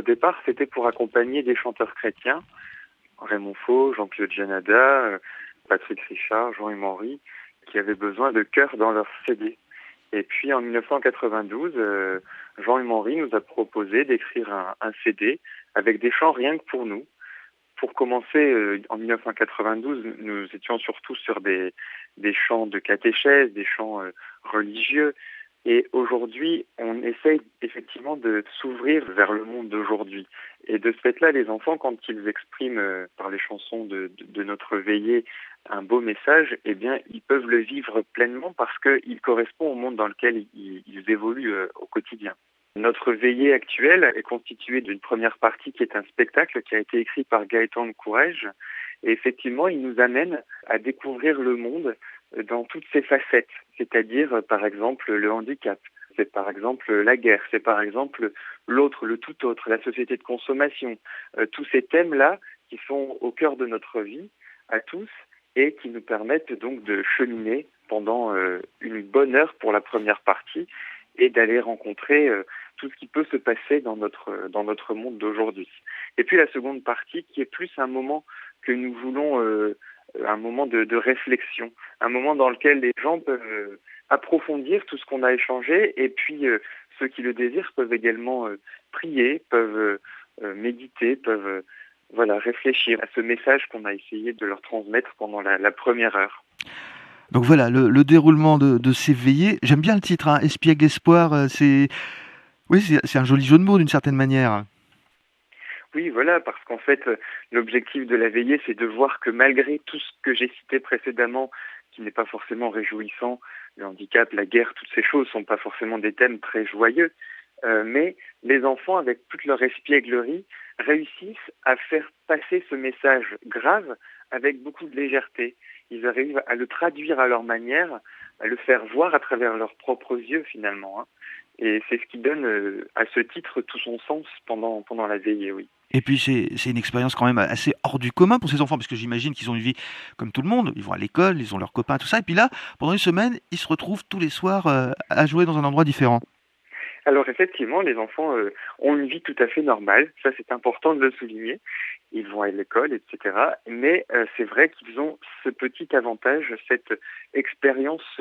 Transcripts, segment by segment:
Au départ, c'était pour accompagner des chanteurs chrétiens, Raymond Faux, Jean-Claude Janada, Patrick Richard, Jean-Yves Henry, qui avaient besoin de chœurs dans leurs CD. Et puis en 1992, Jean-Yves Henry nous a proposé d'écrire un CD avec des chants rien que pour nous. Pour commencer, en 1992, nous étions surtout sur des chants de catéchèse, des chants religieux. Et aujourd'hui, on essaye effectivement de s'ouvrir vers le monde d'aujourd'hui. Et de ce fait-là, les enfants, quand ils expriment par les chansons de notre veillée un beau message, eh bien, ils peuvent le vivre pleinement parce qu'il correspond au monde dans lequel ils évoluent au quotidien. Notre veillée actuelle est constituée d'une première partie qui est un spectacle qui a été écrit par Gaëtan de Courrèges. Et effectivement, il nous amène à découvrir le monde dans toutes ses facettes, c'est-à-dire par exemple le handicap, c'est par exemple la guerre, c'est par exemple l'autre, le tout autre, la société de consommation, tous ces thèmes-là qui sont au cœur de notre vie à tous et qui nous permettent donc de cheminer pendant une bonne heure pour la première partie et d'aller rencontrer tout ce qui peut se passer dans notre monde d'aujourd'hui. Et puis la seconde partie qui est plus un moment que nous voulons un moment de réflexion, un moment dans lequel les gens peuvent approfondir tout ce qu'on a échangé et puis ceux qui le désirent peuvent également prier, peuvent méditer, peuvent réfléchir à ce message qu'on a essayé de leur transmettre pendant la première heure. Donc voilà, le déroulement de ces veillées. J'aime bien le titre, hein, Espiègle Espoir, c'est un joli jeu de mots d'une certaine manière. Oui, voilà, parce qu'en fait, l'objectif de la veillée, c'est de voir que malgré tout ce que j'ai cité précédemment, qui n'est pas forcément réjouissant, le handicap, la guerre, toutes ces choses ne sont pas forcément des thèmes très joyeux, mais les enfants, avec toute leur espièglerie, réussissent à faire passer ce message grave avec beaucoup de légèreté. Ils arrivent à le traduire à leur manière, à le faire voir à travers leurs propres yeux finalement. Hein. Et c'est ce qui donne à ce titre tout son sens pendant la veillée, oui. Et puis c'est une expérience quand même assez hors du commun pour ces enfants, parce que j'imagine qu'ils ont une vie comme tout le monde, ils vont à l'école, ils ont leurs copains, tout ça, et puis là, pendant une semaine, ils se retrouvent tous les soirs à jouer dans un endroit différent. Alors effectivement, les enfants ont une vie tout à fait normale, ça c'est important de le souligner, ils vont à l'école, etc. Mais c'est vrai qu'ils ont ce petit avantage, cette expérience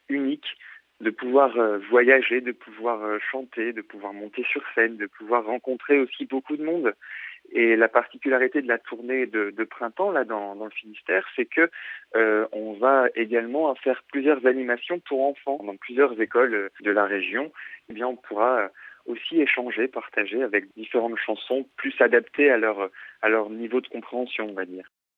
unique de pouvoir voyager, de pouvoir chanter, de pouvoir monter sur scène, de pouvoir rencontrer aussi beaucoup de monde. Et la particularité de la tournée de printemps là dans le Finistère, c'est que on va également faire plusieurs animations pour enfants dans plusieurs écoles de la région. Eh bien, on pourra aussi échanger, partager avec différentes chansons plus adaptées à leur niveau de compréhension, on va dire.